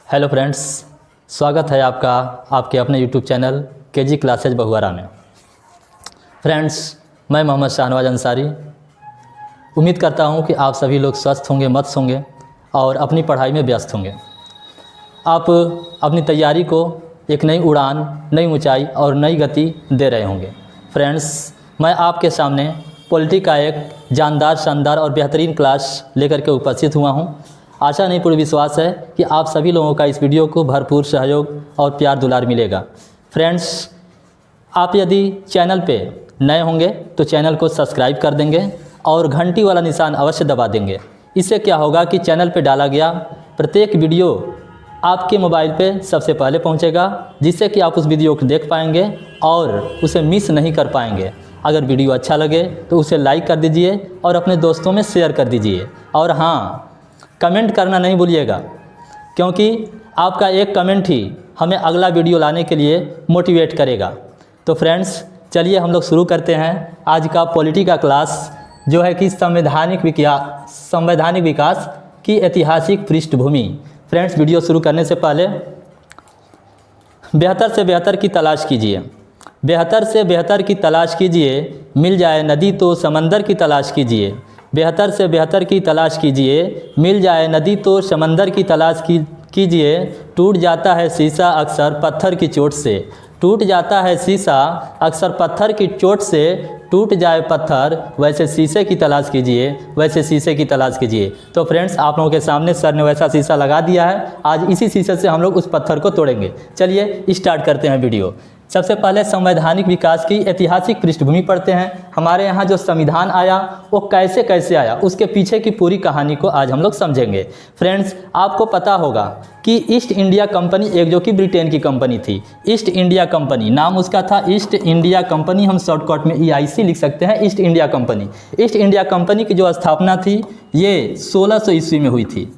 Hello friends, स्वागत है आपका आपके अपने YouTube channel KG classes Bahuara में। फ्रेंड्स, मैं मोहम्मद शाहनवाज अंसारी उम्मीद करता हूं कि आप सभी लोग स्वस्थ होंगे, मस्त होंगे और अपनी पढ़ाई में व्यस्त होंगे। आप अपनी तैयारी को एक नई उड़ान, नई ऊंचाई और नई गति दे रहे होंगे। फ्रेंड्स, मैं आपके सामने पॉलिटी का एक जानदार, शानदार और बेहतरीन क्लास लेकर के उपस्थित हुआ हूं। आशा नहीं पूरी विश्वास है कि आप सभी लोगों का इस वीडियो को भरपूर सहयोग और प्यार दुलार मिलेगा। फ्रेंड्स, आप यदि चैनल पे नए होंगे तो चैनल को सब्सक्राइब कर देंगे और घंटी वाला निशान अवश्य दबा देंगे। इससे क्या होगा कि चैनल पे डाला गया प्रत्येक वीडियो आपके मोबाइल पे सबसे पहले पहुंचेगा, जिससे कि आप उस वीडियो को देख पाएंगे और उसे मिस नहीं कर पाएंगे। अगर वीडियो अच्छा लगे तो उसे लाइक कर दीजिए और अपने दोस्तों में शेयर कर दीजिए। और हाँ, कमेंट करना नहीं भूलिएगा, क्योंकि आपका एक कमेंट ही हमें अगला वीडियो लाने के लिए मोटिवेट करेगा। तो फ्रेंड्स, चलिए हम लोग शुरू करते हैं आज का पॉलिटी का क्लास, जो है कि संवैधानिक विकास की ऐतिहासिक पृष्ठभूमि। फ्रेंड्स, वीडियो शुरू करने से पहले बेहतर से बेहतर की तलाश कीजिए, बेहतर से बेहतर की तलाश कीजिए, मिल जाए नदी तो समंदर की तलाश कीजिए। बेहतर से बेहतर की तलाश कीजिए, मिल जाए नदी तो समंदर की तलाश कीजिए। टूट जाता है शीशा अक्सर पत्थर की चोट से, टूट जाता है शीशा अक्सर पत्थर की चोट से। टूट जाए पत्थर वैसे शीशे की तलाश कीजिए, वैसे शीशे की तलाश कीजिए। तो फ्रेंड्स, आप लोगों के सामने सर ने वैसा शीशा लगा दिया है। आज इसी शीशे से हम लोग उस पत्थर को तोड़ेंगे। चलिए स्टार्ट करते हैं वीडियो। सबसे पहले संवैधानिक विकास की ऐतिहासिक पृष्ठभूमि पढ़ते हैं। हमारे यहाँ जो संविधान आया वो कैसे कैसे आया, उसके पीछे की पूरी कहानी को आज हम लोग समझेंगे। फ्रेंड्स, आपको पता होगा कि ईस्ट इंडिया कंपनी, एक जो कि ब्रिटेन की कंपनी थी, ईस्ट इंडिया कंपनी, नाम उसका था ईस्ट इंडिया कंपनी। हम शॉर्टकट में EIC लिख सकते हैं, east India company. East India company की जो स्थापना थी ये 1600 ईस्वी में हुई थी।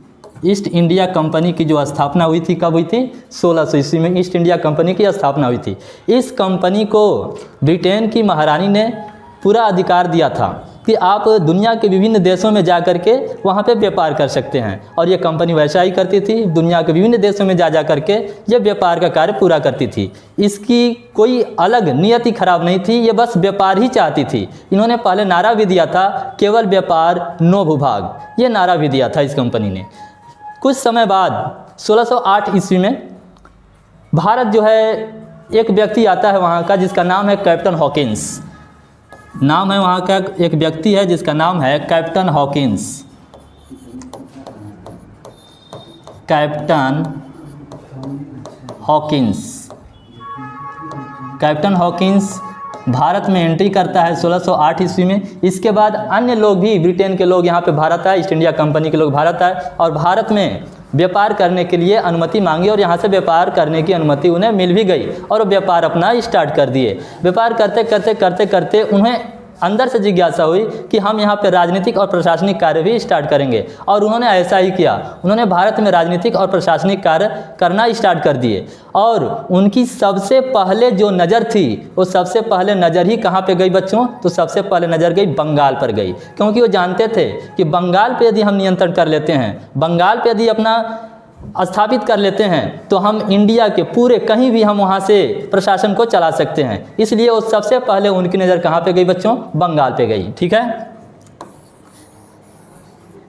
ईस्ट इंडिया कंपनी की जो स्थापना हुई थी, कब हुई थी? 1600 ईस्वी में ईस्ट इंडिया कंपनी की स्थापना हुई थी। इस कंपनी को ब्रिटेन की महारानी ने पूरा अधिकार दिया था कि आप दुनिया के विभिन्न देशों में जा कर के वहाँ पे व्यापार कर सकते हैं। और ये कंपनी वैसा ही करती थी, दुनिया के विभिन्न देशों में जा कर के ये व्यापार का कार्य पूरा करती थी। इसकी कोई अलग नियति खराब नहीं थी, ये बस व्यापार ही चाहती थी। इन्होंने पहले नारा भी दिया था, केवल व्यापार नो भूभाग। ये नारा भी दिया था इस कंपनी ने। कुछ समय बाद 1608 ईस्वी में भारत जो है, एक व्यक्ति आता है वहाँ का जिसका नाम है कैप्टन हॉकिंस। नाम है वहाँ का, एक व्यक्ति है जिसका नाम है captain Hawkins. Captain Hawkins, captain Hawkins Bharat में एंट्री करता है 1608 ईस्वी में। इसके बाद अन्य लोग भी, ब्रिटेन के लोग यहाँ पे भारत आए, ईस्ट इंडिया कंपनी के लोग भारत आए और भारत में व्यापार करने के लिए अनुमति मांगी और यहाँ से व्यापार करने की अनुमति उन्हें मिल भी गई और वो व्यापार अपना स्टार्ट कर दिए। व्यापार करते करते करते करते उन्हें अंदर से जिज्ञासा हुई कि हम यहाँ पे राजनीतिक और प्रशासनिक कार्य भी स्टार्ट करेंगे, और उन्होंने ऐसा ही किया। उन्होंने भारत में राजनीतिक और प्रशासनिक कार्य करना स्टार्ट कर दिए। और उनकी सबसे पहले जो नज़र थी, वो सबसे पहले नज़र ही कहाँ पे गई बच्चों? तो सबसे पहले नज़र गई बंगाल पर गई, क्योंकि वो जानते थे कि बंगाल पे यदि हम नियंत्रण कर लेते हैं, बंगाल पे यदि अपना स्थापित कर लेते हैं, तो हम इंडिया के पूरे कहीं भी हम वहाँ से प्रशासन को चला सकते हैं। इसलिए वो सबसे पहले उनकी नज़र कहाँ पे गई बच्चों? बंगाल पे गई। ठीक है,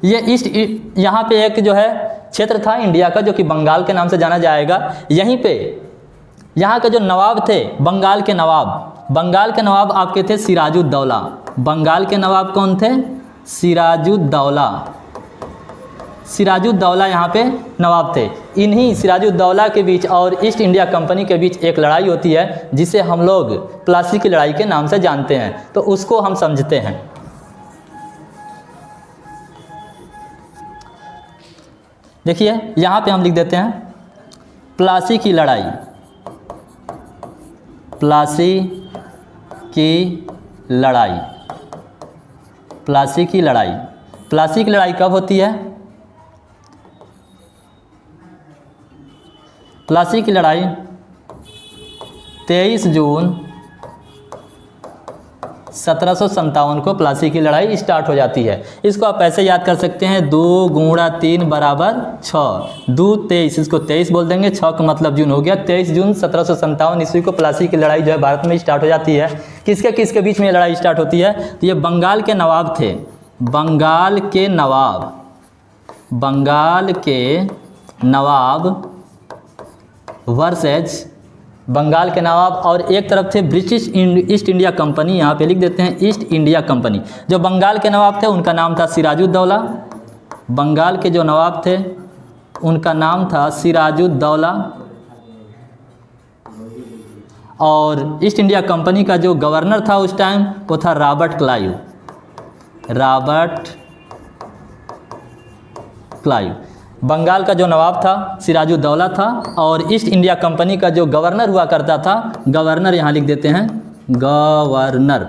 ये यहाँ पे एक जो है क्षेत्र था इंडिया का, जो कि बंगाल के नाम से जाना जाएगा। यहीं पे यहाँ के जो नवाब थे, बंगाल के नवाब आपके थे सिराजुद्दौला। बंगाल के नवाब कौन थे? सिराजुद्दौला। सिराजुद्दौला यहाँ पे नवाब थे। इन्हीं सिराजुद्दौला के बीच और ईस्ट इंडिया कंपनी के बीच एक लड़ाई होती है, जिसे हम लोग प्लासी की लड़ाई के नाम से जानते हैं। तो उसको हम समझते हैं। देखिए, यहाँ पे हम लिख देते हैं प्लासी की लड़ाई। प्लासी की लड़ाई, प्लासी की लड़ाई। प्लासी की लड़ाई कब होती है? प्लासी की लड़ाई 23 जून 1757 को प्लासी की लड़ाई स्टार्ट हो जाती है। इसको आप ऐसे याद कर सकते हैं, 2 गुणा 3 बराबर 6, 2 23, इसको 23 बोल देंगे, 6 का मतलब जून हो गया। 23 जून 1757 ईस्वी को प्लासी की लड़ाई जो है भारत में स्टार्ट हो जाती है। किसके किसके बीच में ये लड़ाई स्टार्ट होती है? तो ये बंगाल के नवाब थे, बंगाल के नवाब, बंगाल के नवाब वर्सेज बंगाल के नवाब, और एक तरफ थे ब्रिटिश ईस्ट इंडिया कंपनी, यहाँ पे लिख देते हैं ईस्ट इंडिया कंपनी। जो बंगाल के नवाब थे उनका नाम था सिराजुद्दौला, बंगाल के जो नवाब थे उनका नाम था सिराजुद्दौला, और ईस्ट इंडिया कंपनी का जो गवर्नर था उस टाइम वो था Robert Clive, Robert Clive. Bengal का जो नवाब था सिराजुद्दौला था, और ईस्ट इंडिया कंपनी का जो गवर्नर हुआ करता था, गवर्नर यहाँ लिख देते हैं गवर्नर,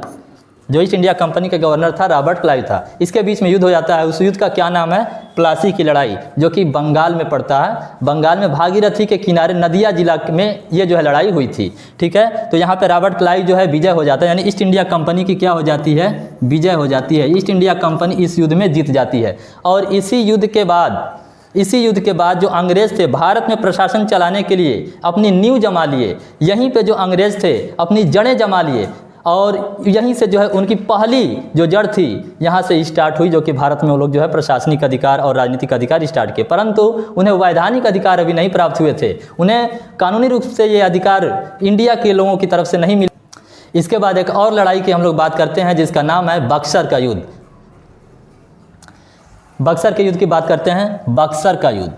जो ईस्ट इंडिया कंपनी का गवर्नर था रॉबर्ट क्लाइव था। इसके बीच में युद्ध हो जाता है, उस युद्ध का क्या नाम है? प्लासी की लड़ाई, जो कि बंगाल में पड़ता है। बंगाल में भागीरथी के किनारे नदिया जिला में ये जो है लड़ाई हुई थी, ठीक है। तो यहाँ पे रॉबर्ट क्लाइव जो है विजय हो जाता है, यानी ईस्ट इंडिया कंपनी की क्या हो जाती है? विजय हो जाती है। ईस्ट इंडिया कंपनी इस युद्ध में जीत जाती है। और इसी युद्ध के बाद जो अंग्रेज़ थे भारत में प्रशासन चलाने के लिए अपनी नींव जमा लिए, यहीं पे जो अंग्रेज़ थे अपनी जड़ें जमा लिए, और यहीं से जो है उनकी पहली जो जड़ थी यहाँ से स्टार्ट हुई, जो कि भारत में वो लोग जो है प्रशासनिक अधिकार और राजनीतिक अधिकार स्टार्ट किए। परंतु उन्हें वैधानिक अधिकार अभी नहीं प्राप्त हुए थे, उन्हें कानूनी रूप से ये अधिकार इंडिया के लोगों की तरफ से नहीं मिले। इसके बाद एक और लड़ाई की हम लोग बात करते हैं जिसका नाम है बक्सर का युद्ध। बक्सर के युद्ध की बात करते हैं। बक्सर का युद्ध,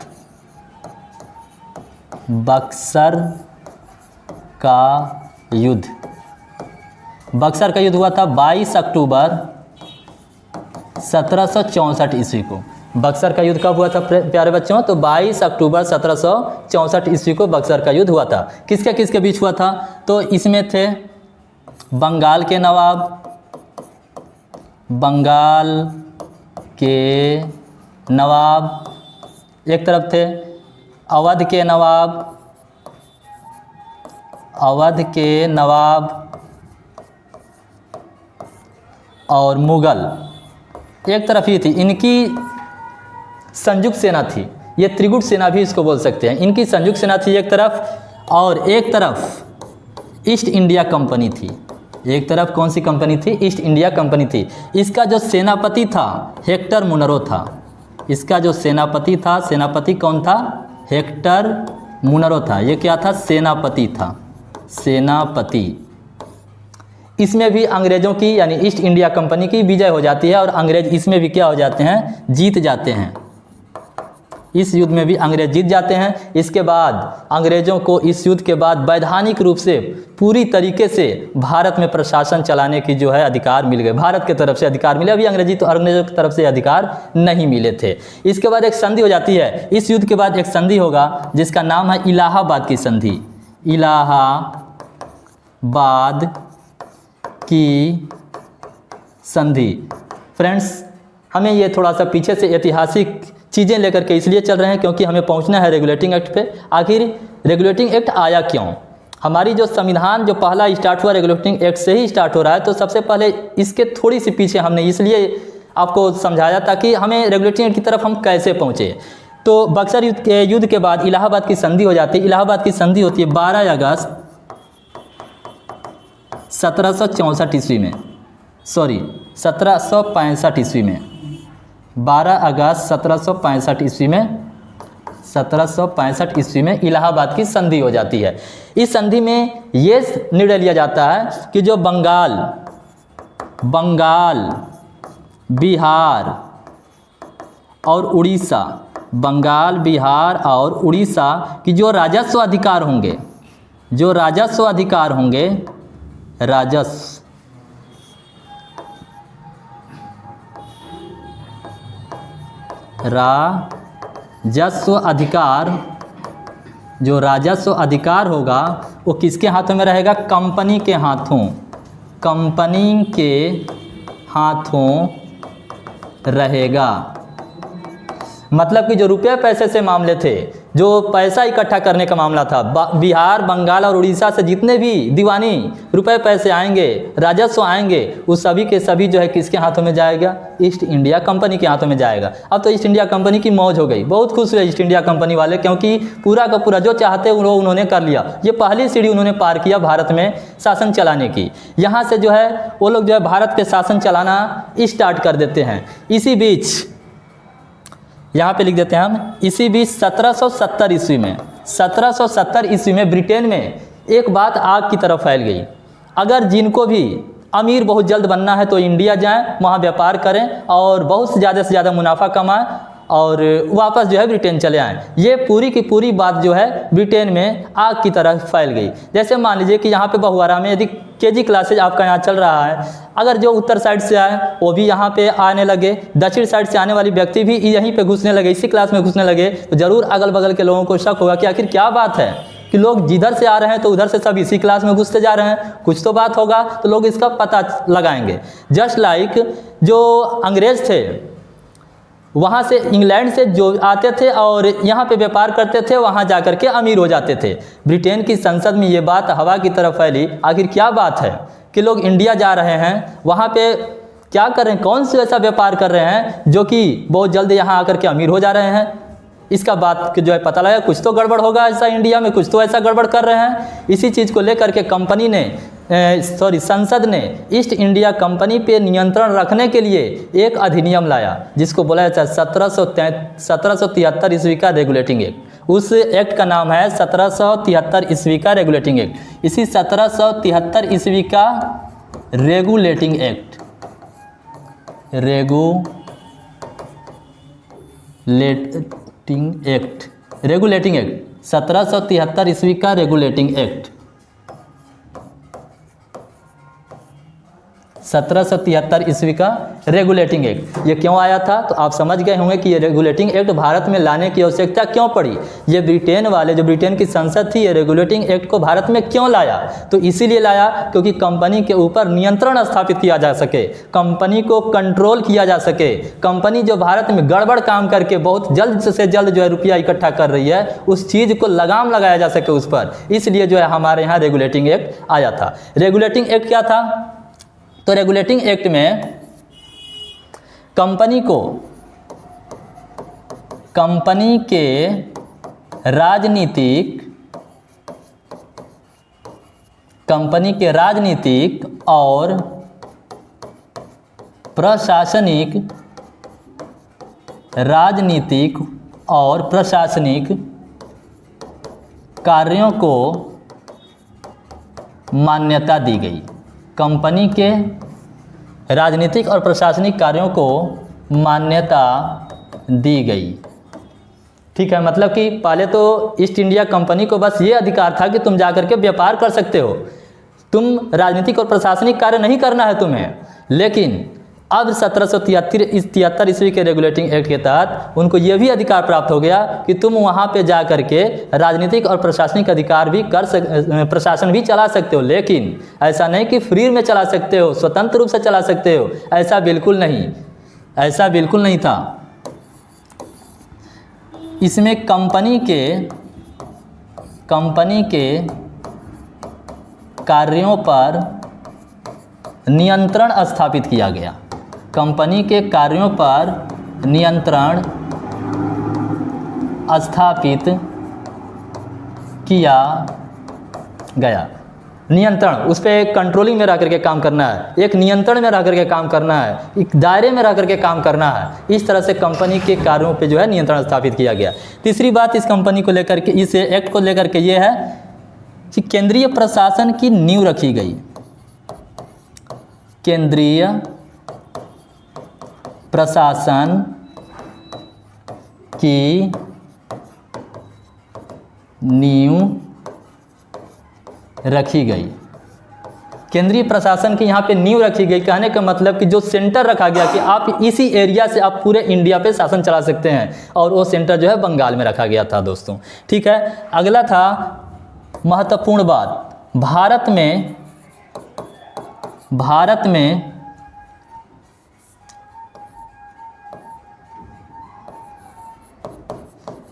बक्सर का युद्ध, बक्सर का युद्ध हुआ था 22 अक्टूबर 1764 ईस्वी को। बक्सर का युद्ध कब हुआ था प्यारे बच्चों? तो 22 अक्टूबर 1764 ईस्वी को बक्सर का युद्ध हुआ था। किसके किसके बीच हुआ था? तो इसमें थे बंगाल के नवाब, बंगाल के नवाब, एक तरफ थे अवध के नवाब, अवध के नवाब, और मुगल एक तरफ ही थी। इनकी संयुक्त सेना थी, ये त्रिगुट सेना भी इसको बोल सकते हैं। इनकी संयुक्त सेना थी एक तरफ, और एक तरफ ईस्ट इंडिया कंपनी थी। एक तरफ कौन सी कंपनी थी? ईस्ट इंडिया कंपनी थी। इसका जो सेनापति था हेक्टर मुनरो था। इसका जो सेनापति था, सेनापति कौन था? हेक्टर मुनरो था। ये क्या था? सेनापति था, सेनापति। इसमें भी अंग्रेज़ों की यानी ईस्ट इंडिया कंपनी की विजय हो जाती है, और अंग्रेज इसमें भी क्या हो जाते हैं? जीत जाते हैं। इस युद्ध में भी अंग्रेज जीत जाते हैं। इसके बाद अंग्रेज़ों को इस युद्ध के बाद वैधानिक रूप से पूरी तरीके से भारत में प्रशासन चलाने की जो है अधिकार मिल गए, भारत की तरफ से अधिकार मिले। अभी अंग्रेज़ों की तरफ से अधिकार नहीं मिले थे। इसके बाद एक संधि हो जाती है। इस युद्ध के बाद एक संधि होगा जिसका नाम है इलाहाबाद की संधि। इलाहाबाद की संधि। फ्रेंड्स, हमें ये थोड़ा सा पीछे से ऐतिहासिक चीज़ें लेकर के इसलिए चल रहे हैं क्योंकि हमें पहुंचना है रेगुलेटिंग एक्ट पे। आखिर रेगुलेटिंग एक्ट आया क्यों? हमारी जो संविधान जो पहला स्टार्ट हुआ रेगुलेटिंग एक्ट से ही स्टार्ट हो रहा है। तो सबसे पहले इसके थोड़ी सी पीछे हमने इसलिए आपको समझाया ताकि हमें रेगुलेटिंग एक्ट की तरफ हम कैसे पहुँचे। तो बक्सर युद्ध के बाद इलाहाबाद की संधि हो जाती है। इलाहाबाद की संधि होती है 12 अगस्त 1764 ईस्वी में, 1765 ईस्वी में, 12 अगस्त 1765 ईस्वी में, 1765 ईस्वी में इलाहाबाद की संधि हो जाती है। इस संधि में ये निर्णय लिया जाता है कि जो बंगाल, बिहार और उड़ीसा, बंगाल, बिहार और उड़ीसा की जो राजस्व अधिकार होंगे, जो राजस्व अधिकार होंगे, राजस्व अधिकार, जो राजस्व अधिकार होगा वो किसके हाथों में रहेगा? कंपनी के हाथों, कंपनी के हाथों रहेगा। मतलब कि जो रुपये पैसे से मामले थे जो पैसा इकट्ठा करने का मामला था, बिहार, बंगाल और उड़ीसा से जितने भी दीवानी रुपए पैसे आएंगे, राजस्व आएंगे, उस सभी के सभी जो है किसके हाथों में जाएगा? ईस्ट इंडिया कंपनी के हाथों में जाएगा। अब तो ईस्ट इंडिया कंपनी की मौज हो गई, बहुत खुश हुए ईस्ट इंडिया कंपनी वाले, क्योंकि पूरा का पूरा जो चाहते वो उन्होंने कर लिया। ये पहली सीढ़ी उन्होंने पार किया भारत में शासन चलाने की। यहाँ से जो है वो लोग जो है भारत पे शासन चलाना स्टार्ट कर देते हैं। इसी बीच यहाँ पे लिख देते हैं हम, इसी बीच 1770 ईस्वी में, 1770 ईस्वी में ब्रिटेन में एक बात आग की तरफ फैल गई। अगर जिनको भी अमीर बहुत जल्द बनना है तो इंडिया जाएं, वहाँ व्यापार करें और बहुत से ज़्यादा मुनाफा कमाएं और वापस जो है ब्रिटेन चले आएँ। ये पूरी की पूरी बात जो है ब्रिटेन में आग की तरह फैल गई। जैसे मान लीजिए कि यहाँ पे बहुआरा में यदि केजी क्लासेज आपका यहाँ चल रहा है, अगर जो उत्तर साइड से आए वो भी यहाँ पे आने लगे, दक्षिण साइड से आने वाली व्यक्ति भी यहीं पे घुसने लगे, इसी क्लास में घुसने लगे, तो ज़रूर अगल बगल के लोगों को शक होगा कि आखिर क्या बात है कि लोग जिधर से आ रहे हैं तो उधर से सब इसी क्लास में घुसते जा रहे हैं, कुछ तो बात होगा। तो लोग इसका पता लगाएंगे। जस्ट लाइक जो अंग्रेज़ थे वहाँ से इंग्लैंड से जो आते थे और यहाँ पे व्यापार करते थे, वहाँ जा कर के अमीर हो जाते थे। ब्रिटेन की संसद में ये बात हवा की तरफ फैली, आखिर क्या बात है कि लोग इंडिया जा रहे हैं, वहाँ पे क्या कर रहे हैं, कौन से ऐसा व्यापार कर रहे हैं जो कि बहुत जल्द यहाँ आकर के अमीर हो जा रहे हैं। इसका बात जो है पता लगा, कुछ तो गड़बड़ होगा ऐसा इंडिया में, कुछ तो ऐसा गड़बड़ कर रहे हैं। इसी चीज़ को लेकर के कंपनी ने संसद ने ईस्ट इंडिया कंपनी पे नियंत्रण रखने के लिए एक अधिनियम लाया, जिसको बोला जाता है 1773 ईस्वी का रेगुलेटिंग एक्ट। उस एक्ट का नाम है 1773 ईस्वी का रेगुलेटिंग एक्ट। इसी 1773 ईस्वी का रेगुलेटिंग एक्ट, रेगुलेटिंग एक्ट 1773 ईस्वी का रेगुलेटिंग एक्ट 1773 ईस्वी का रेगुलेटिंग एक्ट। ये क्यों आया था? तो आप समझ गए होंगे कि ये रेगुलेटिंग एक्ट भारत में लाने की आवश्यकता क्यों पड़ी। ये ब्रिटेन वाले, जो ब्रिटेन की संसद थी, ये रेगुलेटिंग एक्ट को भारत में क्यों लाया? तो इसीलिए लाया क्योंकि कंपनी के ऊपर नियंत्रण स्थापित किया जा सके, कंपनी को कंट्रोल किया जा सके। कंपनी जो भारत में गड़बड़ काम करके बहुत जल्द से जल्द जो है रुपया इकट्ठा कर रही है, उस चीज़ को लगाम लगाया जा सके उस पर। इसलिए जो है हमारे यहाँ रेगुलेटिंग एक्ट आया था। रेगुलेटिंग एक्ट क्या था? तो रेगुलेटिंग एक्ट में कंपनी के राजनीतिक और प्रशासनिक कार्यों को मान्यता दी गई। कंपनी के राजनीतिक और प्रशासनिक कार्यों को मान्यता दी गई। ठीक है, मतलब कि पहले तो ईस्ट इंडिया कंपनी को बस ये अधिकार था कि तुम जाकर के व्यापार कर सकते हो, तुम राजनीतिक और प्रशासनिक कार्य नहीं करना है तुम्हें। लेकिन अब 1773 ईस्वी के रेगुलेटिंग एक्ट के तहत उनको ये भी अधिकार प्राप्त हो गया कि तुम वहाँ पे जा कर के राजनीतिक और प्रशासनिक अधिकार भी प्रशासन भी चला सकते हो। लेकिन ऐसा नहीं कि फ्री में चला सकते हो, स्वतंत्र रूप से चला सकते हो, ऐसा बिल्कुल नहीं था। इसमें कंपनी के कार्यों पर नियंत्रण स्थापित किया गया। कंपनी के कार्यों पर नियंत्रण स्थापित किया गया। नियंत्रण, उस पर कंट्रोलिंग में रह करके काम करना है, एक नियंत्रण में रह करके काम करना है, एक दायरे में रह करके काम करना है। इस तरह से कंपनी के कार्यों पे जो है नियंत्रण स्थापित किया गया। तीसरी बात इस कंपनी को लेकर के, इस एक्ट को लेकर के ये है कि केंद्रीय प्रशासन की नींव रखी गई। केंद्रीय प्रशासन की नींव रखी गई। केंद्रीय प्रशासन की यहाँ पे नींव रखी गई, कहने का मतलब कि जो सेंटर रखा गया कि आप इसी एरिया से आप पूरे इंडिया पे शासन चला सकते हैं, और वो सेंटर जो है बंगाल में रखा गया था दोस्तों। ठीक है, अगला था महत्वपूर्ण बात, भारत में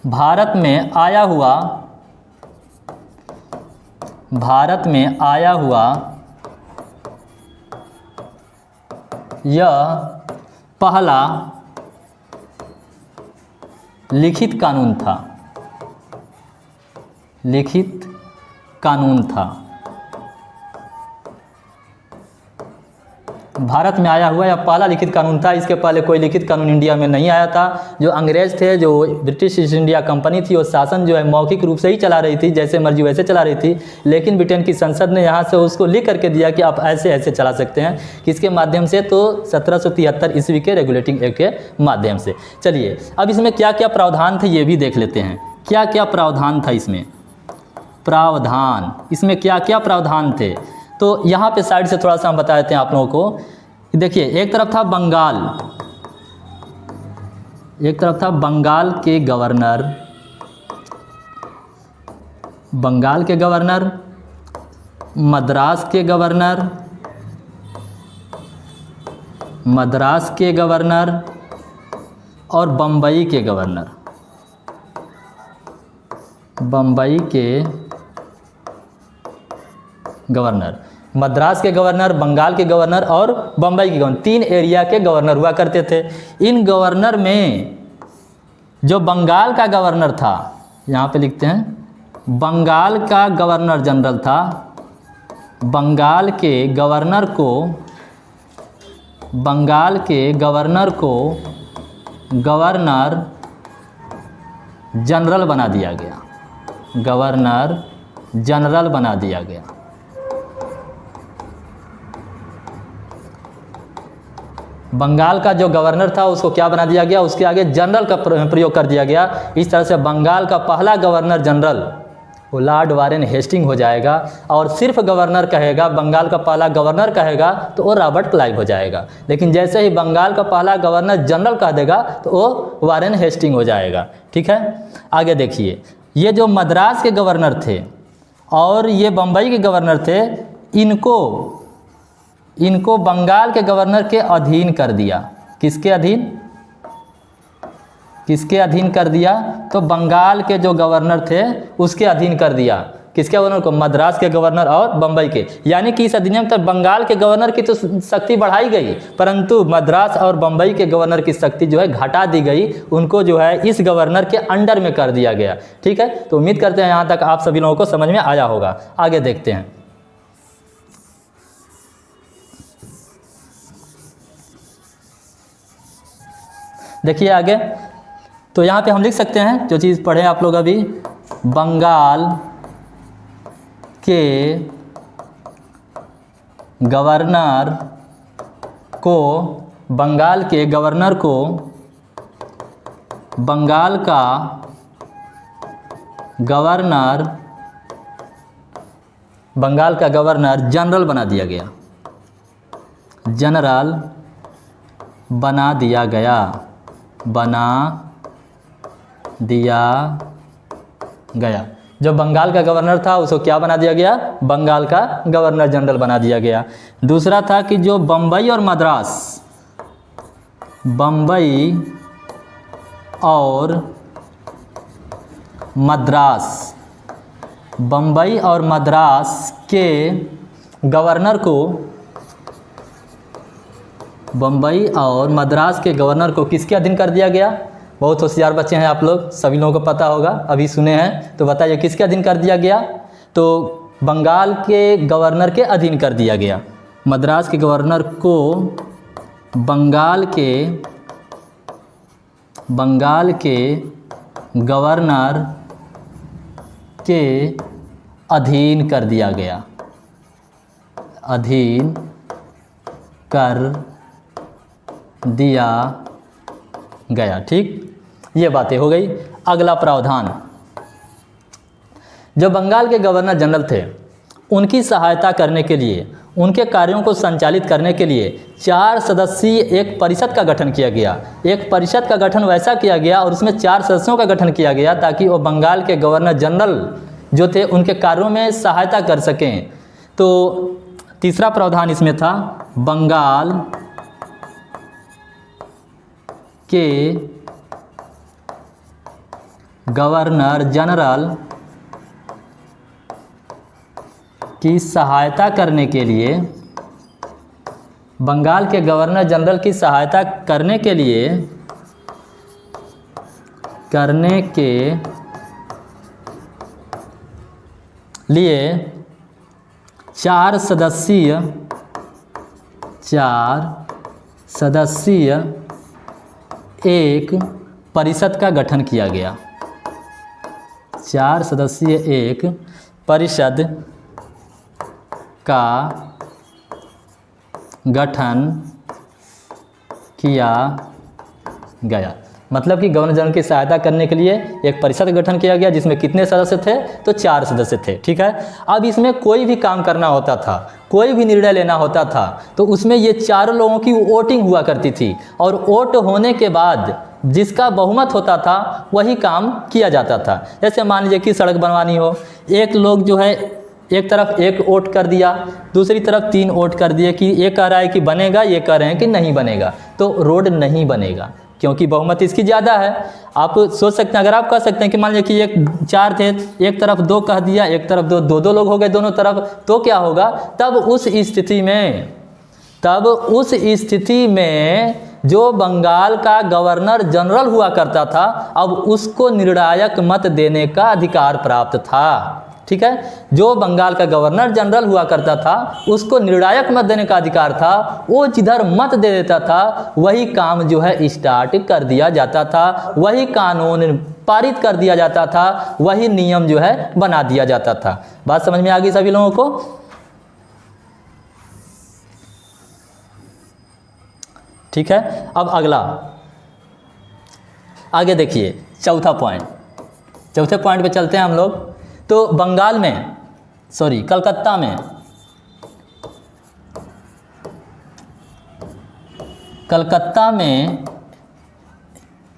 भारत में आया हुआ यह पहला लिखित कानून था। भारत में आया हुआ यह पहला लिखित कानून था। इसके पहले कोई लिखित कानून इंडिया में नहीं आया था। जो अंग्रेज थे, जो ब्रिटिश ईस्ट इंडिया कंपनी थी, वो शासन जो है मौखिक रूप से ही चला रही थी, जैसे मर्जी वैसे चला रही थी। लेकिन ब्रिटेन की संसद ने यहाँ से उसको लिख करके दिया कि आप ऐसे ऐसे चला सकते हैं। किसके माध्यम से? तो 1773 ईस्वी के रेगुलेटिंग एक्ट के माध्यम से। चलिए अब इसमें क्या क्या प्रावधान थे ये भी देख लेते हैं। क्या क्या प्रावधान था इसमें? इसमें क्या क्या प्रावधान थे? तो यहाँ पे साइड से थोड़ा सा हम बता देते हैं आप लोगों को। देखिए, एक तरफ था बंगाल के गवर्नर, मद्रास के गवर्नर और बम्बई के गवर्नर। मद्रास के गवर्नर, बंगाल के गवर्नर और बम्बई के गवर्नर, 3 एरिया के गवर्नर हुआ करते थे। इन गवर्नर में जो बंगाल का गवर्नर था, यहाँ पे लिखते हैं, बंगाल का गवर्नर जनरल था। बंगाल के गवर्नर को गवर्नर जनरल बना दिया गया। बंगाल का जो गवर्नर था उसको क्या बना दिया गया? उसके आगे जनरल का प्रयोग कर दिया गया। इस तरह से बंगाल का पहला गवर्नर जनरल वो लॉर्ड वारेन हेस्टिंग हो जाएगा। और सिर्फ गवर्नर कहेगा, बंगाल का पहला गवर्नर कहेगा तो वो रॉबर्ट क्लाइव हो जाएगा। लेकिन जैसे ही बंगाल का पहला गवर्नर जनरल कह देगा तो वो वारेन हेस्टिंग हो जाएगा। ठीक है, आगे देखिए, ये जो मद्रास के गवर्नर थे और ये बम्बई के गवर्नर थे, इनको बंगाल के गवर्नर के अधीन कर दिया। किसके अधीन कर दिया? तो बंगाल के जो गवर्नर थे उसके अधीन कर दिया। किसके गवर्नर को? मद्रास के गवर्नर और बंबई के। यानी कि इस अधिनियम तक बंगाल के गवर्नर की तो शक्ति बढ़ाई गई, परंतु मद्रास और बंबई के गवर्नर की शक्ति जो है घटा दी गई। उनको जो है इस गवर्नर के अंडर में कर दिया गया। ठीक है, तो उम्मीद करते हैं यहाँ तक आप सभी लोगों को समझ में आया होगा। आगे देखते हैं। देखिए आगे, तो यहाँ पे हम लिख सकते हैं जो चीज़ पढ़े आप लोग अभी, बंगाल के गवर्नर को बंगाल का गवर्नर जनरल बना दिया गया। जो बंगाल का गवर्नर था उसको क्या बना दिया गया? बंगाल का गवर्नर जनरल बना दिया गया। दूसरा था कि जो बम्बई और मद्रास के गवर्नर को किसके अधीन कर दिया गया? बहुत होशियार बच्चे हैं आप लोग, सभी लोगों को पता होगा, अभी सुने हैं। तो बताइए किसके अधीन कर दिया गया? तो बंगाल के गवर्नर के अधीन कर दिया गया। मद्रास के गवर्नर को बंगाल के गवर्नर के अधीन कर दिया गया। ठीक, ये बातें हो गई। अगला प्रावधान, जो बंगाल के गवर्नर जनरल थे उनकी सहायता करने के लिए, उनके कार्यों को संचालित करने के लिए 4 सदस्यीय एक परिषद का गठन किया गया। एक परिषद का गठन वैसा किया गया और उसमें 4 सदस्यों का गठन किया गया ताकि वो बंगाल के गवर्नर जनरल जो थे उनके कार्यों में सहायता कर सकें। तो तीसरा प्रावधान इसमें था, बंगाल के गवर्नर जनरल की सहायता करने के लिए, बंगाल के गवर्नर जनरल की सहायता करने के लिए 4 सदस्यीय एक परिषद का गठन किया गया। 4 सदस्यीय एक परिषद का गठन किया गया। मतलब कि गवर्नर जनरल की सहायता करने के लिए एक परिषद का गठन किया गया, जिसमें कितने सदस्य थे? तो 4 सदस्य थे। ठीक है। अब इसमें कोई भी काम करना होता था, कोई भी निर्णय लेना होता था, तो उसमें ये 4 लोगों की वोटिंग हुआ करती थी, और वोट होने के बाद जिसका बहुमत होता था वही काम किया जाता था। जैसे मान लीजिए कि सड़क बनवानी हो, एक लोग जो है एक तरफ 1 वोट कर दिया, दूसरी तरफ 3 वोट कर दिए कि ये कह रहा है कि बनेगा, ये कह रहे हैं कि नहीं बनेगा, तो रोड नहीं बनेगा, क्योंकि बहुमत इसकी ज़्यादा है। आप सोच सकते हैं, अगर आप कह सकते हैं कि मान लीजिए कि एक 4 थे, एक तरफ 2 कह दिया, एक तरफ 2 लोग हो गए दोनों तरफ, तो क्या होगा? तब उस स्थिति में जो बंगाल का गवर्नर जनरल हुआ करता था, अब उसको निर्णायक मत देने का अधिकार प्राप्त था। ठीक है। जो बंगाल का गवर्नर जनरल हुआ करता था उसको निर्णायक मत देने का अधिकार था। वो जिधर मत दे देता था वही काम जो है स्टार्ट कर दिया जाता था, वही कानून पारित कर दिया जाता था, वही नियम जो है बना दिया जाता था। बात समझ में आ गई सभी लोगों को? ठीक है। अब अगला आगे देखिए, चौथे पॉइंट पे चलते हैं हम लोग। तो बंगाल में कलकत्ता में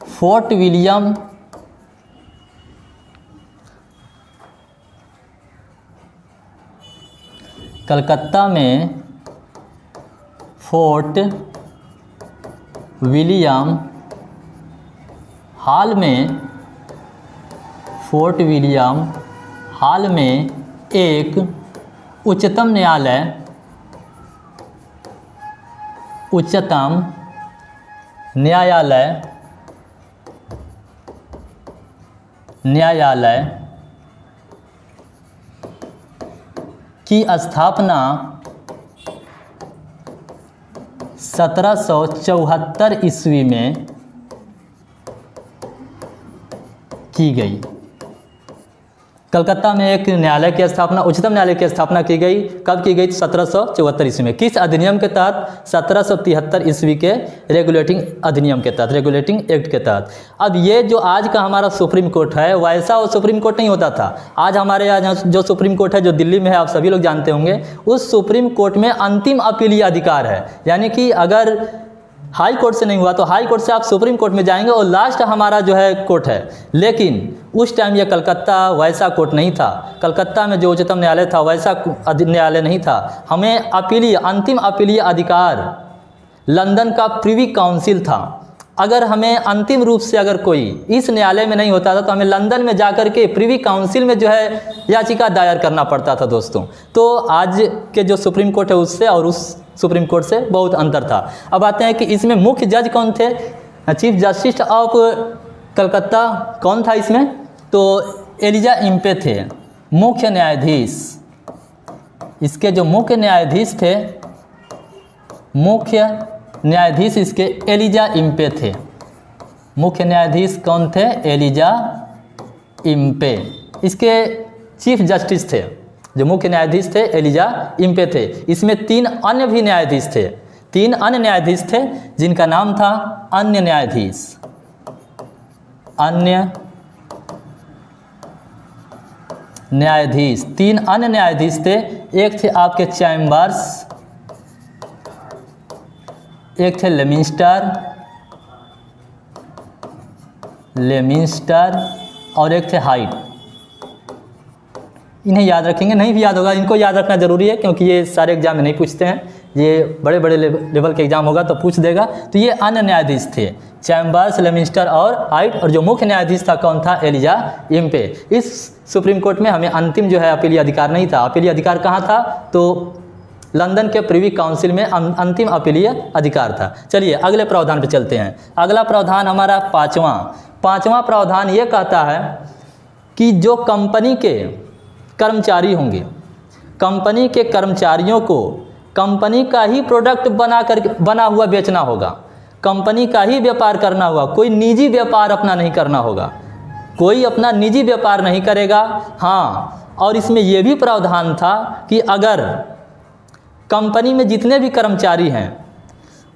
फोर्ट विलियम हाल में एक उच्चतम न्यायालय की स्थापना 1774 ईस्वी में की गई। कलकत्ता में एक न्यायालय की स्थापना, उच्चतम न्यायालय की स्थापना की गई। कब की गई? 1774 ईस्वी में। किस अधिनियम के तहत? 1773 ईस्वी के रेगुलेटिंग अधिनियम के तहत, रेगुलेटिंग एक्ट के तहत। अब ये जो आज का हमारा सुप्रीम कोर्ट है, वैसा वो सुप्रीम कोर्ट नहीं होता था। आज हमारे यहाँ जो सुप्रीम कोर्ट है, जो दिल्ली में है, आप सभी लोग जानते होंगे, उस सुप्रीम कोर्ट में अंतिम अपीलीय अधिकार है। यानी कि अगर हाई कोर्ट से नहीं हुआ तो हाई कोर्ट से आप सुप्रीम कोर्ट में जाएंगे, और लास्ट हमारा जो है कोर्ट है। लेकिन उस टाइम ये कलकत्ता वैसा कोर्ट नहीं था। कलकत्ता में जो उच्चतम न्यायालय था वैसा न्यायालय नहीं था। हमें अंतिम अपीलीय अधिकार लंदन का प्रिवी काउंसिल था। अगर हमें अंतिम रूप से अगर कोई इस न्यायालय में नहीं होता था तो हमें लंदन में जाकर के प्रिवी काउंसिल में जो है याचिका दायर करना पड़ता था दोस्तों। तो आज के जो सुप्रीम कोर्ट है उससे और उस सुप्रीम कोर्ट से बहुत अंतर था। अब आते हैं कि इसमें मुख्य जज कौन थे? चीफ जस्टिस ऑफ कलकत्ता कौन था इसमें? तो एलिजा इम्पे थे मुख्य न्यायाधीश। इसके जो मुख्य न्यायाधीश थे, मुख्य न्यायाधीश इसके एलिजा इम्पे थे। मुख्य न्यायाधीश कौन थे? Elijah Impey. इसके चीफ जस्टिस थे, जो मुख्य न्यायाधीश थे एलिजा इम्पे थे। इसमें 3 अन्य भी न्यायाधीश थे, 3 अन्य न्यायाधीश थे जिनका नाम था अन्य न्यायाधीश। अन्य न्यायाधीश 3 अन्य न्यायाधीश थे। एक थे आपके चैम्बर्स, एक थे लेमिंस्टर और एक थे हाइट। इन्हें याद रखेंगे, नहीं भी याद होगा, इनको याद रखना जरूरी है क्योंकि ये सारे एग्जाम में नहीं पूछते हैं। ये बड़े बड़े लेवल के एग्जाम होगा तो पूछ देगा। तो ये अन्य न्यायाधीश थे, चैम्बर्स, लेमिस्टर और हाइट, और जो मुख्य न्यायाधीश था कौन था, एलिजा इम्पे। इस सुप्रीम कोर्ट में हमें अंतिम जो है अपीलीय अधिकार नहीं था। अपीलीय अधिकार कहाँ था, तो लंदन के प्रिवी काउंसिल में अंतिम अपीलीय अधिकार था। चलिए अगले प्रावधान पे चलते हैं। अगला प्रावधान हमारा पाँचवां प्रावधान ये कहता है कि जो कंपनी के कर्मचारी होंगे, कंपनी के कर्मचारियों को कंपनी का ही प्रोडक्ट बना हुआ बेचना होगा, कंपनी का ही व्यापार करना होगा, कोई निजी व्यापार अपना नहीं करना होगा, कोई अपना निजी व्यापार नहीं करेगा। हाँ, और इसमें यह भी प्रावधान था कि अगर कंपनी में जितने भी कर्मचारी हैं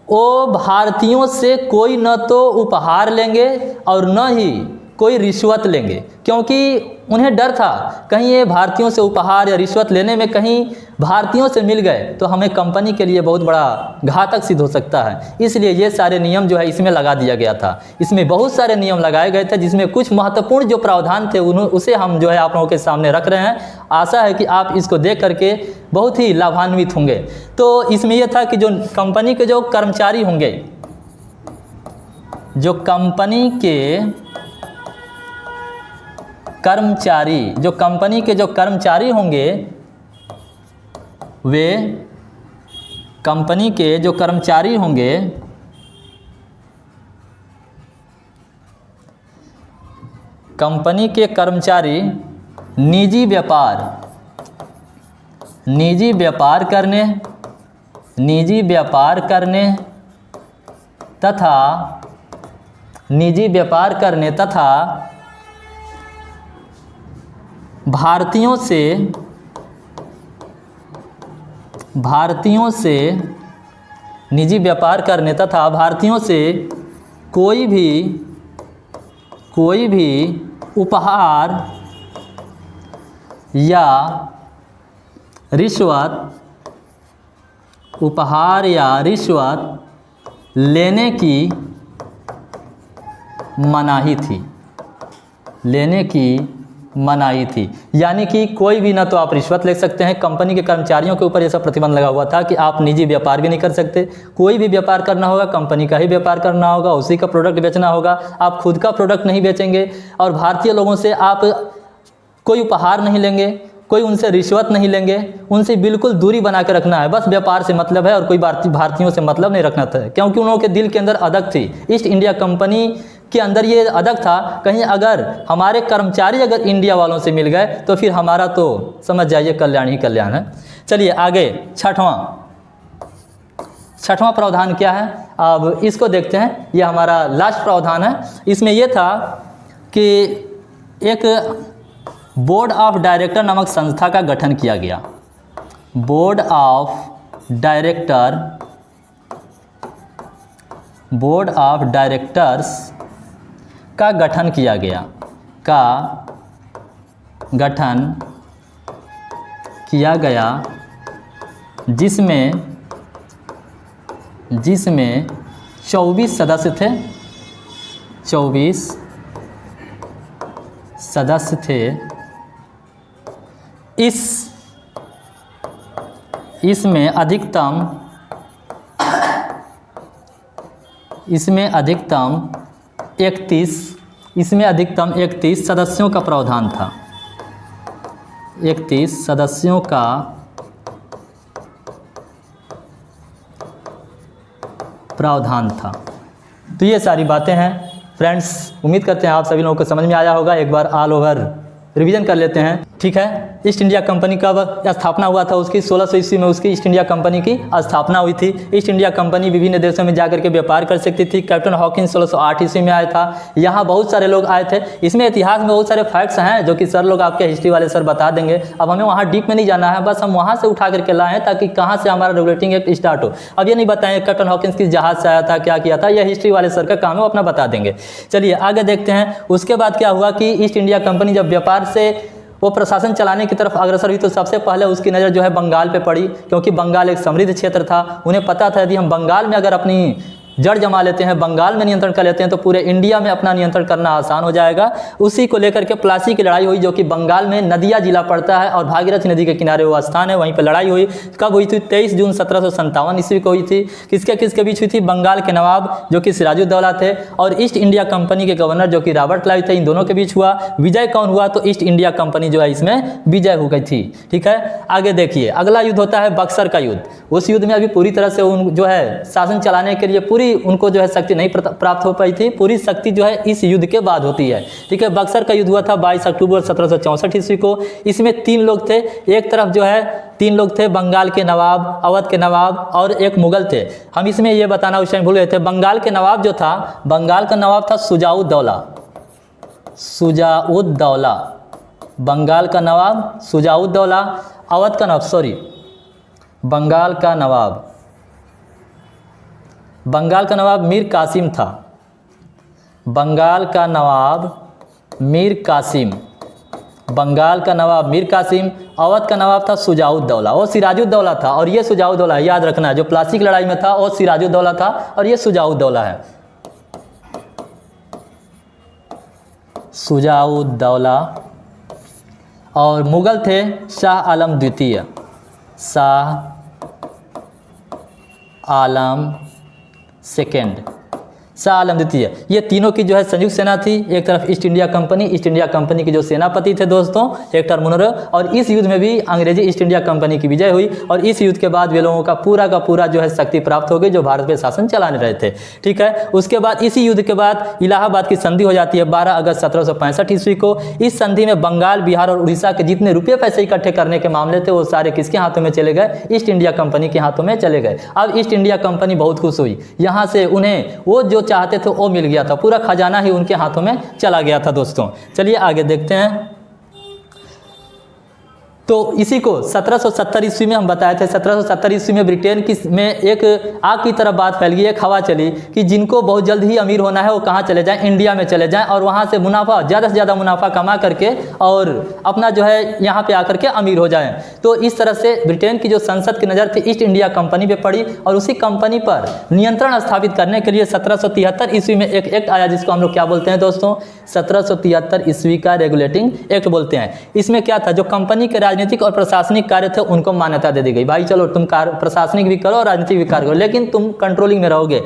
वो भारतीयों से कोई न तो उपहार लेंगे और न ही कोई रिश्वत लेंगे, क्योंकि उन्हें डर था कहीं ये भारतीयों से उपहार या रिश्वत लेने में कहीं भारतीयों से मिल गए तो हमें कंपनी के लिए बहुत बड़ा घातक सिद्ध हो सकता है। इसलिए ये सारे नियम जो है इसमें लगा दिया गया था। इसमें बहुत सारे नियम लगाए गए थे जिसमें कुछ महत्वपूर्ण जो प्रावधान थे उसे हम जो है आप लोगों के सामने रख रहे हैं। आशा है कि आप इसको देख करके बहुत ही लाभान्वित होंगे। तो इसमें यह था कि जो कंपनी के जो कर्मचारी होंगे, जो कंपनी के कर्मचारी होंगे, वे कंपनी के जो कर्मचारी होंगे कंपनी के कर्मचारी निजी व्यापार करने तथा भारतीयों से कोई भी उपहार या रिश्वत लेने की मनाही थी। यानी कि कोई भी ना तो आप रिश्वत ले सकते हैं, कंपनी के कर्मचारियों के ऊपर ऐसा प्रतिबंध लगा हुआ था कि आप निजी व्यापार भी नहीं कर सकते, कोई भी व्यापार करना होगा कंपनी का ही व्यापार करना होगा, उसी का प्रोडक्ट बेचना होगा, आप खुद का प्रोडक्ट नहीं बेचेंगे, और भारतीय लोगों से आप कोई उपहार नहीं लेंगे, कोई उनसे रिश्वत नहीं लेंगे, उनसे बिल्कुल दूरी बना के रखना है, बस व्यापार से मतलब है और कोई भारतीयों से मतलब नहीं रखना था। क्योंकि उन लोगों के दिल के अंदर अदक थी, ईस्ट इंडिया कंपनी के अंदर ये अदक था, कहीं अगर हमारे कर्मचारी अगर इंडिया वालों से मिल गए तो फिर हमारा तो समझ जाइए कल्याण ही कल्याण है। चलिए आगे छठवां प्रावधान क्या है, अब इसको देखते हैं। ये हमारा लास्ट प्रावधान है। इसमें यह था कि एक बोर्ड ऑफ डायरेक्टर नामक संस्था का गठन किया गया। बोर्ड ऑफ डायरेक्टर्स का गठन किया गया जिसमें 24 सदस्य थे। 24 सदस्य थे। इसमें अधिकतम 31 सदस्यों का प्रावधान था। 31 सदस्यों का प्रावधान था। तो ये सारी बातें हैं फ्रेंड्स, उम्मीद करते हैं आप सभी लोगों को समझ में आया होगा। एक बार ऑल ओवर रिवीजन कर लेते हैं, ठीक है। ईस्ट इंडिया कंपनी का स्थापना हुआ था, उसकी 1600 ईस्वी में उसकी ईस्ट इंडिया कंपनी की स्थापना हुई थी। ईस्ट इंडिया कंपनी विभिन्न देशों में जाकर के व्यापार कर सकती थी। कैप्टन हॉकिंस 1608 ईस्वी में आया था। यहाँ बहुत सारे लोग आए थे। इसमें इतिहास में बहुत सारे फैक्ट्स हैं जो कि सर लोग आपके हिस्ट्री वाले सर बता देंगे। अब हमें वहाँ डीप में नहीं जाना है, बस हम वहाँ से उठा करके लाएँ ताकि कहाँ से हमारा रेगुलेटिंग एक्ट स्टार्ट हो। अब ये नहीं बताएं कैप्टन हॉकिंस किस जहाज से आया था, क्या किया था, यह हिस्ट्री वाले सर का काम है, वो अपना बता देंगे। चलिए आगे देखते हैं। उसके बाद क्या हुआ कि ईस्ट इंडिया कंपनी जब व्यापार से वो प्रशासन चलाने की तरफ अग्रसर हुई तो सबसे पहले उसकी नज़र जो है बंगाल पे पड़ी, क्योंकि बंगाल एक समृद्ध क्षेत्र था। उन्हें पता था यदि हम बंगाल में अगर अपनी जड़ जमा लेते हैं, बंगाल में नियंत्रण कर लेते हैं, तो पूरे इंडिया में अपना नियंत्रण करना आसान हो जाएगा। उसी को लेकर के प्लासी की लड़ाई हुई, जो कि बंगाल में नदिया जिला पड़ता है और भागीरथी नदी के किनारे वो स्थान है, वहीं पर लड़ाई हुई। कब हुई थी? 23 जून 1757 ईस्वी को हुई थी। किसके बीच हुई थी? बंगाल के नवाब जो कि सिराजुद्दौला थे और ईस्ट इंडिया कंपनी के गवर्नर जो कि रॉबर्ट क्लाइव थे, इन दोनों के बीच हुआ। विजय कौन हुआ? तो ईस्ट इंडिया कंपनी जो है इसमें विजय हो गई थी। ठीक है, आगे देखिए, अगला युद्ध होता है बक्सर का युद्ध। उस युद्ध में अभी पूरी तरह से उन जो है शासन चलाने के लिए पूरी उनको जो है शक्ति नहीं प्राप्त हो पाई थी। पूरी शक्ति जो है इस युद्ध के बाद होती है। ठीक है, बक्सर का युद्ध हुआ था 22 अक्टूबर 1764 ईस्वी को। इसमें 3 लोग थे। एक तरफ जो है 3 लोग थे, बंगाल के नवाब, अवध के नवाब और एक मुगल थे। हम इसमें ये बताना उस टाइम भूल गए थे, बंगाल के नवाब जो था, बंगाल का नवाब था शुजाउद्दौला। शुजाउद्दौला, बंगाल का नवाब शुजाउद्दौला। अवध का नवाब, बंगाल का नवाब मीर कासिम था। बंगाल का नवाब मीर कासिम, बंगाल का नवाब मीर कासिम। अवध का नवाब था शुजाउद्दौला, वो सिराजुद्दौला था और ये शुजाउद्दौला, याद रखना है। जो प्लासी की लड़ाई में था वो सिराजुद्दौला था और ये शुजाउद्दौला है। शुजाउद्दौला। और मुगल थे शाह आलम द्वितीय, शाह आलम सेकेंड, शाह आलम द्वितीय। ये तीनों की जो है संयुक्त सेना थी। एक तरफ ईस्ट इंडिया कंपनी के जो सेनापति थे दोस्तों हेक्टर मुनरो, और इस युद्ध में भी अंग्रेजी ईस्ट इंडिया कंपनी की विजय हुई और इस युद्ध के बाद वे लोगों का पूरा जो है शक्ति प्राप्त हो गई जो भारत पे शासन चलाने रहे थे। ठीक है, उसके बाद इसी युद्ध के बाद इलाहाबाद की संधि हो जाती है 12 अगस्त 1765 ईस्वी को। इस संधि में बंगाल, बिहार और उड़ीसा के जितने रुपये पैसे इकट्ठे करने के मामले थे वो सारे किसके हाथों में चले गए? ईस्ट इंडिया कंपनी के हाथों में चले गए। अब ईस्ट इंडिया कंपनी बहुत खुश हुई, यहाँ से उन्हें वो जो चाहते थे वो मिल गया था, पूरा खजाना ही उनके हाथों में चला गया था दोस्तों। चलिए आगे देखते हैं। तो इसी को 1770 ईस्वी में हम बताए थे। 1770 ईस्वी में ब्रिटेन में एक आग की तरह बात फैल गई, एक हवा चली कि जिनको बहुत जल्द ही अमीर होना है वो कहाँ चले जाएं? इंडिया में चले जाएं और वहाँ से मुनाफा, ज़्यादा से ज़्यादा मुनाफा कमा करके और अपना जो है यहाँ पे आकर के अमीर हो जाएं। तो इस तरह से ब्रिटेन की जो संसद की नज़र थी ईस्ट इंडिया कंपनी पे पड़ी और उसी कंपनी पर नियंत्रण स्थापित करने के लिए 1773 ईस्वी में एक एक्ट आया जिसको हम लोग क्या बोलते हैं दोस्तों? 1773 ईस्वी का रेगुलेटिंग एक्ट बोलते हैं। इसमें क्या था? जो कंपनी के राजनीतिक और प्रशासनिक कार्य थे उनको मान्यता दे दी गई। भाई चलो तुम प्रशासनिक भी करो और राजनीतिक भी कार्य करो, लेकिन तुम कंट्रोलिंग में रहोगे।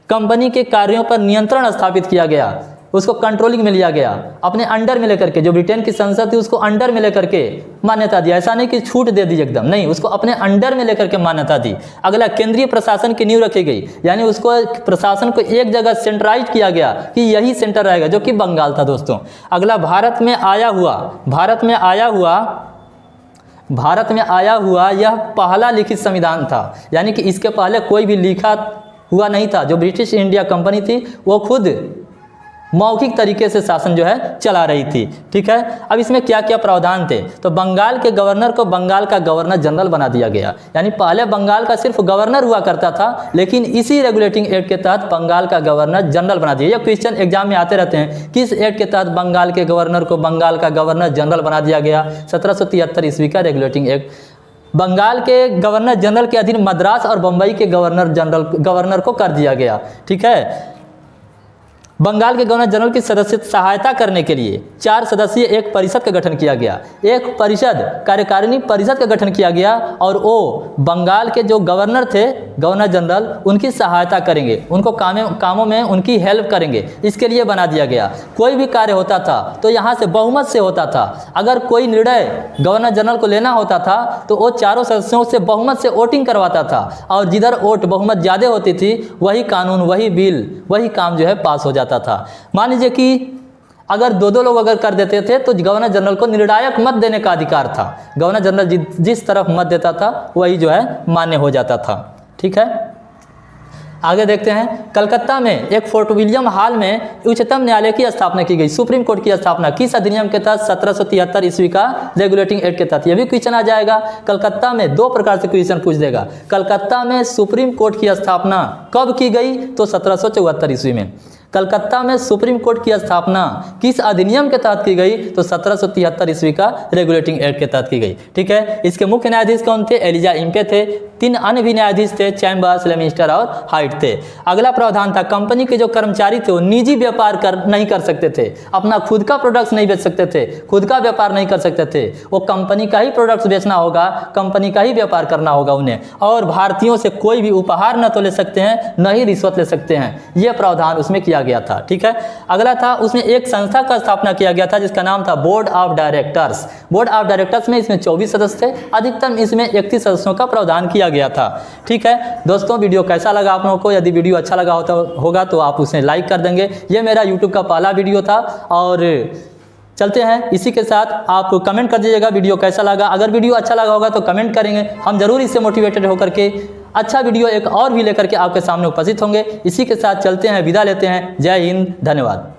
कंपनी के कार्यों पर नियंत्रण स्थापित किया गया, उसको कंट्रोलिंग में लिया गया, अपने अंडर में लेकर के। जो ब्रिटेन की संसद थी उसको अंडर में लेकर के मान्यता दी। ऐसा नहीं कि छूट दे दी एकदम, नहीं, उसको अपने अंडर में लेकर के मान्यता दी। अगला, केंद्रीय प्रशासन की नींव रखी गई, यानी उसको प्रशासन को एक जगह सेंट्रलाइज किया गया कि यही सेंटर रहेगा, जो कि बंगाल था दोस्तों। अगला, भारत में आया हुआ यह पहला लिखित संविधान था, यानी कि इसके पहले कोई भी लिखा हुआ नहीं था। जो ब्रिटिश इंडिया कंपनी थी वो खुद मौखिक तरीके से शासन जो है चला रही थी। ठीक है, अब इसमें क्या क्या प्रावधान थे? तो बंगाल के गवर्नर को बंगाल का गवर्नर जनरल बना दिया गया, यानी पहले बंगाल का सिर्फ गवर्नर हुआ करता था, लेकिन इसी रेगुलेटिंग एक्ट के तहत बंगाल का गवर्नर जनरल बना दिया। ये क्वेश्चन एग्जाम में आते रहते हैं, किस एक्ट के तहत बंगाल के गवर्नर को बंगाल का गवर्नर जनरल बना दिया गया? 1773 ईस्वी का रेगुलेटिंग एक्ट। बंगाल के गवर्नर जनरल के अधीन मद्रास और बम्बई के गवर्नर को कर दिया गया। ठीक है, बंगाल के गवर्नर जनरल की सहायता करने के लिए 4 सदस्यीय एक परिषद का गठन किया गया। एक परिषद, कार्यकारिणी परिषद का गठन किया गया और वो बंगाल के जो गवर्नर थे, गवर्नर जनरल, उनकी सहायता करेंगे, उनको कामों में उनकी हेल्प करेंगे, इसके लिए बना दिया गया। कोई भी कार्य होता था तो यहाँ से बहुमत से होता था। अगर कोई निर्णय गवर्नर जनरल को लेना होता था तो वो चारों सदस्यों से बहुमत से वोटिंग करवाता था और जिधर वोट बहुमत ज़्यादा होती थी वही कानून, वही बिल, वही काम जो है पास हो जाता था। मान लीजिए कि अगर दो लोग अगर कर देते थे तो गवर्नर जनरल को निर्णायक मत देने का अधिकार था। गवर्नर जनरल जिस तरफ मत देता था वही जो है मान्य हो जाता था। ठीक है, आगे देखते हैं। कलकत्ता में एक फोर्ट विलियम हॉल में उच्चतम न्यायालय की स्थापना की गई। सुप्रीम कोर्ट की स्थापना किस अधिनियम के तहत? 1773 ईस्वी का रेगुलेटिंग एक्ट के तहत। यह भी क्वेश्चन आ जाएगा। कलकत्ता में 2 प्रकार से क्वेश्चन पूछ देगा। कलकत्ता में सुप्रीम कोर्ट की स्थापना कब की गई? तो 1774 ईस्वी में। कलकत्ता में सुप्रीम कोर्ट की स्थापना किस अधिनियम के तहत की गई? तो 1773 ईस्वी का रेगुलेटिंग एक्ट के तहत की गई। ठीक है, इसके मुख्य न्यायाधीश कौन थे? एलिजा इम्पे थे। 3 अन्य भी न्यायाधीश थे, चैम्बर्स, लेमिस्टर और हाइट थे। अगला प्रावधान था, कंपनी के जो कर्मचारी थे वो निजी व्यापार नहीं कर सकते थे, अपना खुद का प्रोडक्ट्स नहीं बेच सकते थे, खुद का व्यापार नहीं कर सकते थे। वो कंपनी का ही प्रोडक्ट्स बेचना होगा, कंपनी का ही व्यापार करना होगा उन्हें, और भारतीयों से कोई भी उपहार न तो ले सकते हैं न ही रिश्वत ले सकते हैं। यह प्रावधान उसमें किया गया था। ठीक है, अगला था, उसमें एक संस्था का स्थापना किया गया था जिसका नाम था board of directors. Board of directors में इसमें 24 सदस्य थे, अधिकतम इसमें 31 सदस्यों का प्रावधान किया गया था। ठीक है दोस्तों, वीडियो कैसा लगा आप लोगों को? यदि वीडियो अच्छा लगा होगा तो आप उसे लाइक कर देंगे। ये मेरा यूट्यूब का पहला वीडियो था और चलते हैं इसी के साथ। आप कमेंट कर दीजिएगा वीडियो कैसा लगा। अगर वीडियो अच्छा लगा होगा तो कमेंट करेंगे, हम जरूर इससे मोटिवेटेड होकर के अच्छा वीडियो एक और भी लेकर के आपके सामने उपस्थित होंगे। इसी के साथ चलते हैं, विदा लेते हैं। जय हिंद, धन्यवाद।